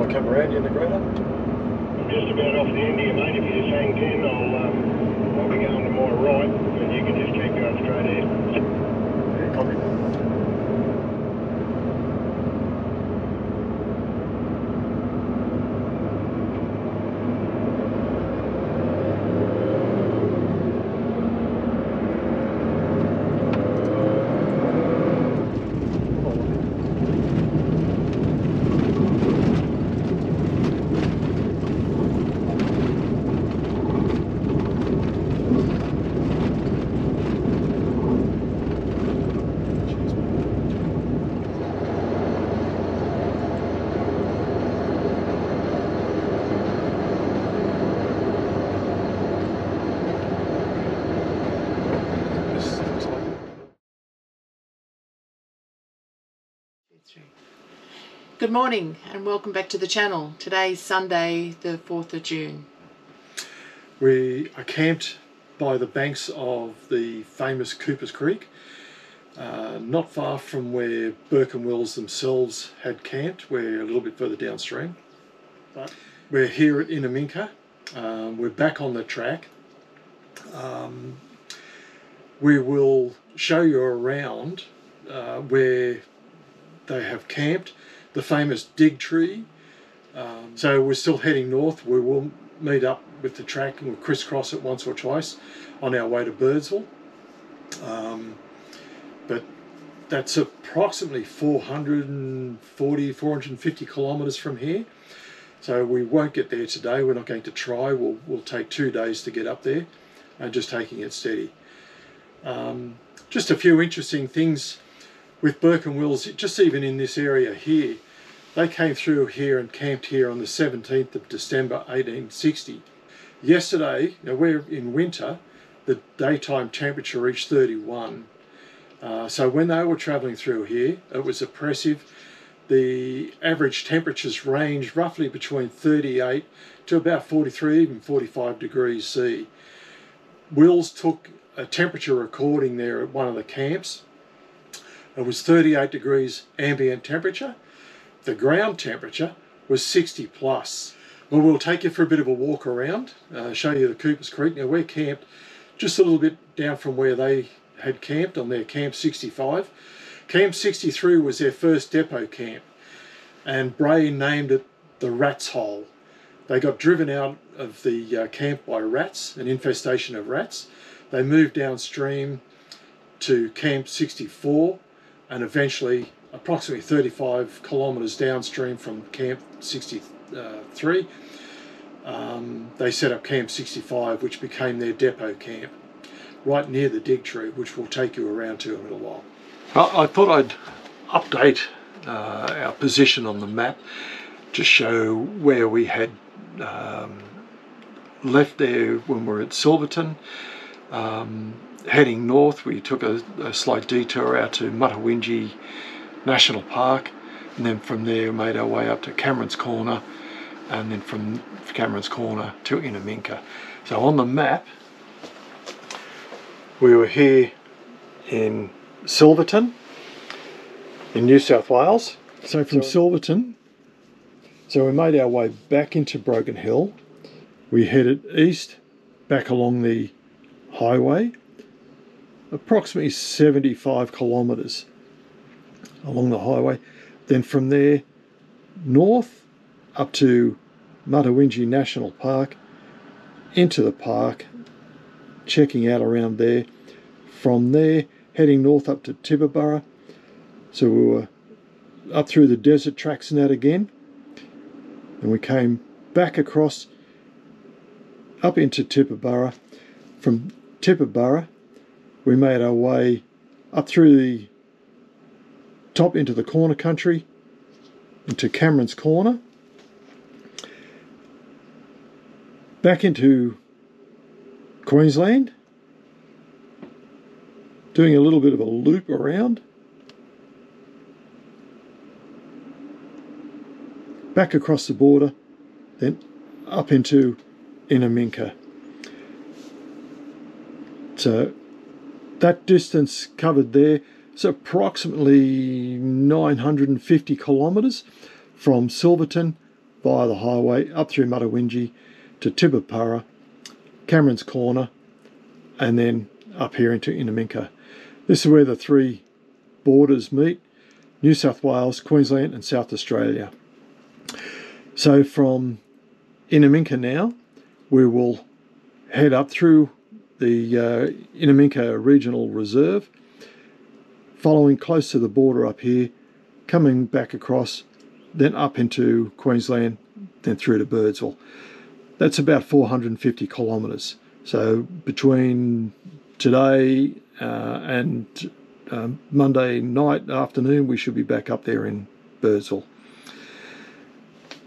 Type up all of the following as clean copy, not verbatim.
Shall I come around you in the grader? I'm just about off the end here, mate. If you just hang 10, I'll be going to my right, and you can just keep going straight ahead. Yeah, copy. Good morning and welcome back to the channel. Today's Sunday the 4th of June. We are camped by the banks of the famous Cooper's Creek, not far from where Burke and Wills themselves had camped. We're a little bit further downstream. But we're here at Innamincka. We're back on the track. We will show you around where they have camped, the famous dig tree. So we're still heading north. We will meet up with the track and we'll crisscross it once or twice on our way to Birdsville. But that's approximately 450 kilometres from here. So we won't get there today. We're not going to try. We'll take 2 days to get up there and just taking it steady. Just a few interesting things with Burke and Wills, just even in this area here. They came through here and camped here on the 17th of December 1860. Yesterday, now we're in winter, the daytime temperature reached 31. So when they were travelling through here, it was oppressive. The average temperatures ranged roughly between 38 to about 43, even 45 degrees C. Wills took a temperature recording there at one of the camps. It was 38 degrees ambient temperature. The ground temperature was 60 plus. Well, we'll take you for a bit of a walk around, show you the Cooper's Creek. Now we're camped just a little bit down from where they had camped on their Camp 65. Camp 63 was their first depot camp, and Bray named it the Rat's Hole. They got driven out of the camp by rats, an infestation of rats. They moved downstream to Camp 64 and eventually approximately 35 kilometres downstream from Camp 63, they set up Camp 65, which became their depot camp, right near the dig tree, which we'll take you around to in a little while. I thought I'd update our position on the map to show where we had left there when we were at Silverton. Heading north, we took a slight detour out to Muttawinji National Park, and then from there made our way up to Cameron's Corner, and then from Cameron's Corner to Innamincka. So on the map, we were here in Silverton in New South Wales. So from Silverton, so we made our way back into Broken Hill. We headed east back along the highway, approximately 75 kilometres along the highway. Then from there north up to Muttawinji National Park, into the park, checking out around there. From there heading north up to Tibooburra. So we were up through the desert tracks and that again, and we came back across up into Tibooburra. From Tibooburra we made our way up through the top into the corner country, into Cameron's Corner, back into Queensland, doing a little bit of a loop around, back across the border, then up into Innamincka. So that distance covered there is approximately 950 kilometres from Silverton via the highway up through Mutawinji to Tibooburra, Cameron's Corner, and then up here into Innamincka. This is where the three borders meet: New South Wales, Queensland and South Australia. So from Innamincka now, we will head up through the Innamincka Regional Reserve, following close to the border up here, coming back across, then up into Queensland, then through to Birdsville. That's about 450 kilometres. So between today and Monday night, afternoon, we should be back up there in Birdsville.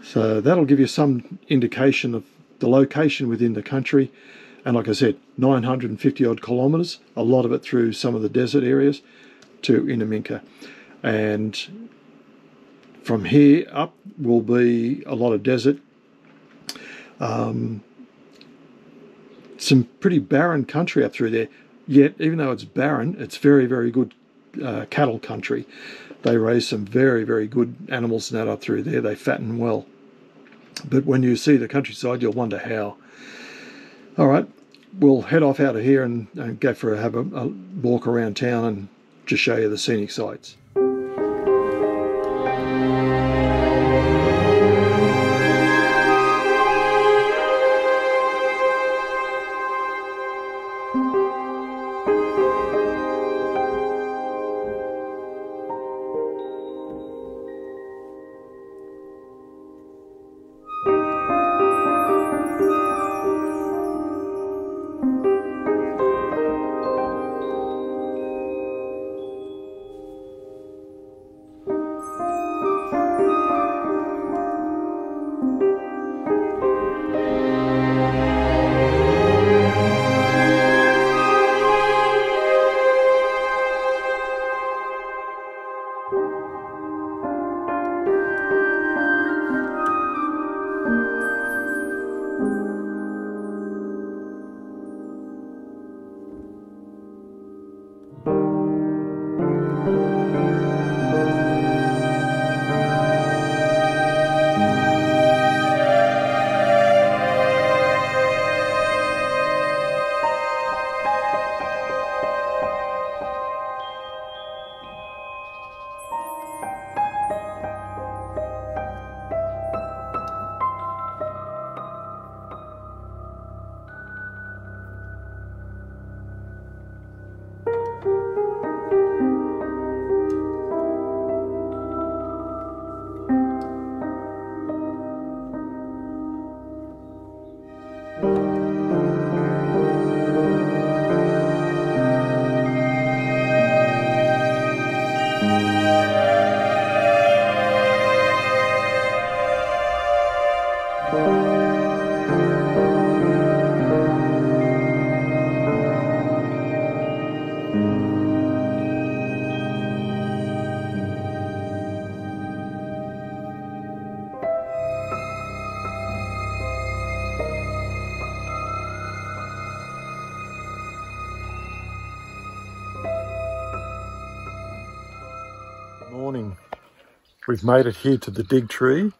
So that'll give you some indication of the location within the country. And like I said, 950 odd kilometres, a lot of it through some of the desert areas, to Innamincka. And from here up will be a lot of desert. Some pretty barren country up through there. Yet, even though it's barren, it's very, very good cattle country. They raise some very, very good animals and that up through there. They fatten well. But when you see the countryside, you'll wonder how. All right, we'll head off out of here and go for have a walk around town and just show you the scenic sights. Morning. We've made it here to the dig tree.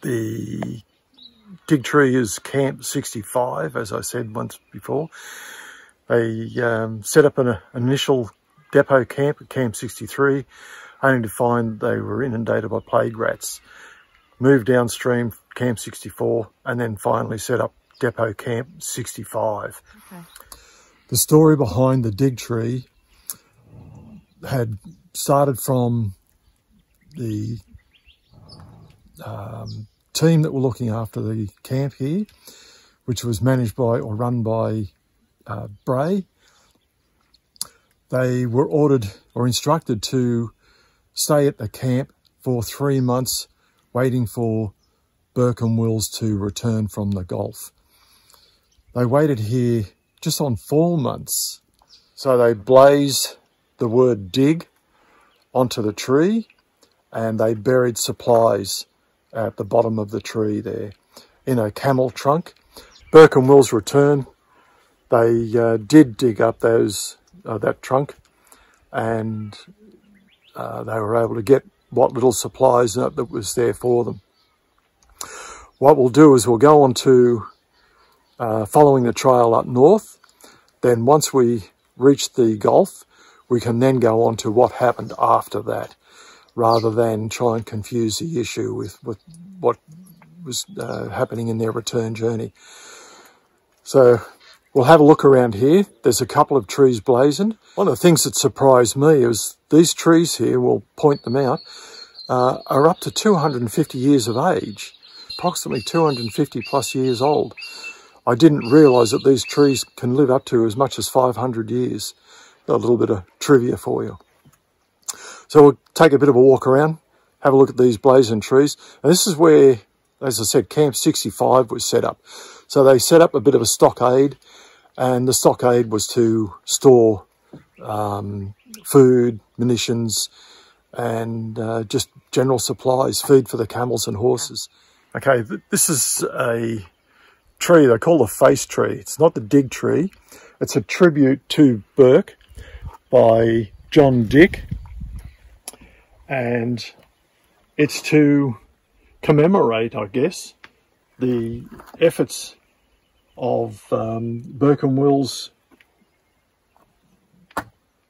The dig tree is Camp 65, as I said once before. They set up an initial depot camp at Camp 63, only to find they were inundated by plague rats. Moved downstream Camp 64 and then finally set up depot Camp 65. Okay. The story behind the dig tree had started from the team that were looking after the camp here, which was managed by or run by Bray. They were ordered or instructed to stay at the camp for 3 months, waiting for Burke and Wills to return from the Gulf. They waited here just on 4 months. So they blazed the word dig onto the tree and they buried supplies at the bottom of the tree there in a camel trunk. Burke and Wills returned. They did dig up that trunk and they were able to get what little supplies that was there for them. What we'll do is we'll go on to following the trail up north. Then once we reach the Gulf, we can then go on to what happened after that, rather than try and confuse the issue with what was happening in their return journey. So we'll have a look around here. There's a couple of trees blazoned. One of the things that surprised me is these trees here, we'll point them out, are up to 250 years of age, approximately 250 plus years old. I didn't realise that these trees can live up to as much as 500 years. Got a little bit of trivia for you. So we'll take a bit of a walk around, have a look at these blazoned trees. And this is where, as I said, Camp 65 was set up. So they set up a bit of a stockade, and the stockade was to store food, munitions, and just general supplies, feed for the camels and horses. Okay, this is a tree they call the face tree. It's not the dig tree. It's a tribute to Burke by John Dick, and it's to commemorate, I guess, the efforts of Burke and Wills'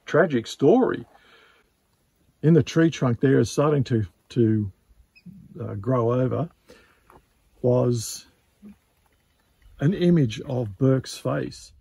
tragic story. In the tree trunk there is starting to grow over was an image of Burke's face.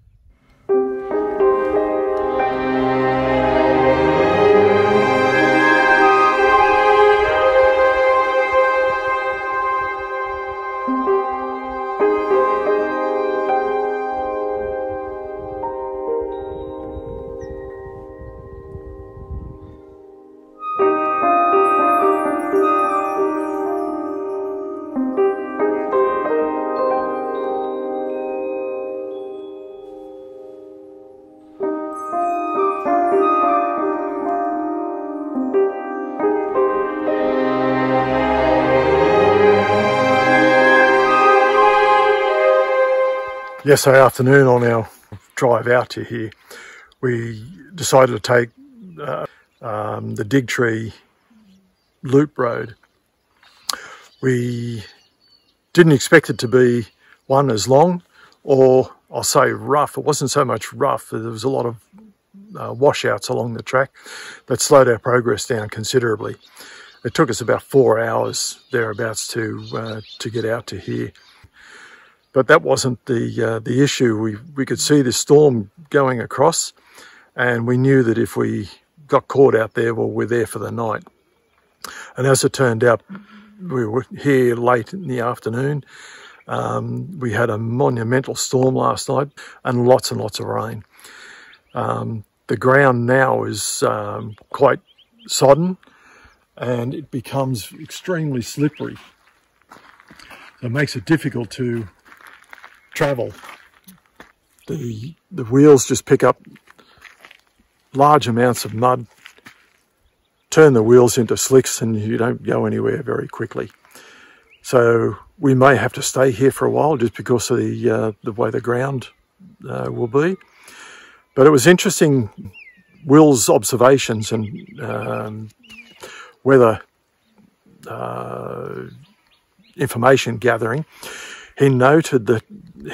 Yesterday afternoon on our drive out to here, we decided to take the Dig Tree loop road. We didn't expect it to be one as long, or I'll say rough. It wasn't so much rough. There was a lot of washouts along the track that slowed our progress down considerably. It took us about 4 hours thereabouts to get out to here. But that wasn't the issue. We could see this storm going across, and we knew that if we got caught out there, well, we're there for the night. And as it turned out, we were here late in the afternoon. We had a monumental storm last night and lots of rain. The ground now is quite sodden, and it becomes extremely slippery. So it makes it difficult to travel. The wheels just pick up large amounts of mud, turn the wheels into slicks, and you don't go anywhere very quickly. So we may have to stay here for a while just because of the way the ground will be. But it was interesting, Will's observations and weather information gathering. He noted that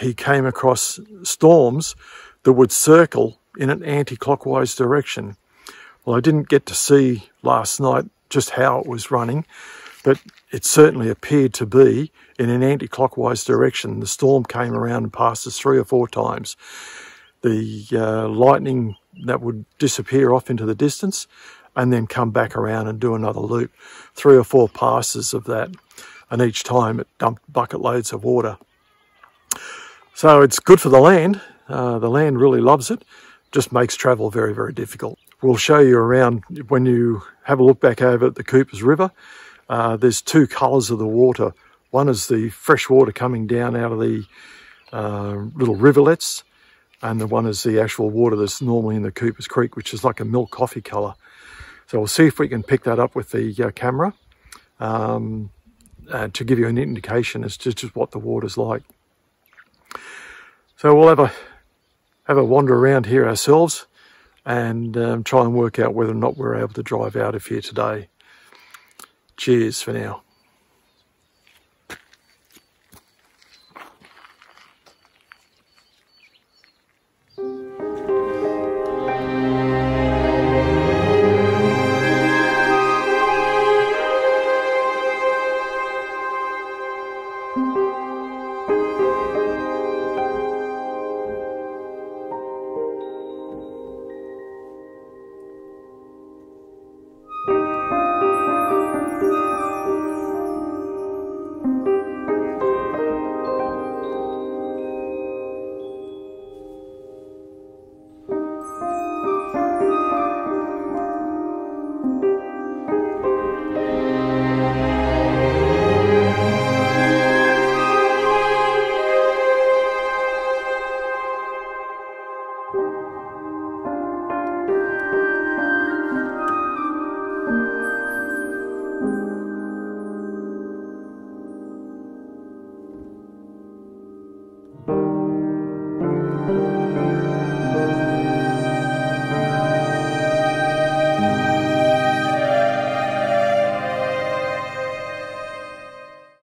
he came across storms that would circle in an anti-clockwise direction. Well, I didn't get to see last night just how it was running, but it certainly appeared to be in an anti-clockwise direction. The storm came around and passed us 3 or 4 times. The lightning that would disappear off into the distance and then come back around and do another loop. 3 or 4 passes of that, and each time it dumped bucket loads of water. So it's good for the land. The land really loves it. Just makes travel very difficult. We'll show you around when you have a look back over at the Coopers River. There's 2 colours of the water. One is the fresh water coming down out of the little rivulets, and the one is the actual water that's normally in the Coopers Creek, which is like a milk coffee colour. So we'll see if we can pick that up with the camera to give you an indication as to just what the water's like. So we'll have a wander around here ourselves and try and work out whether or not we're able to drive out of here today. Cheers for now.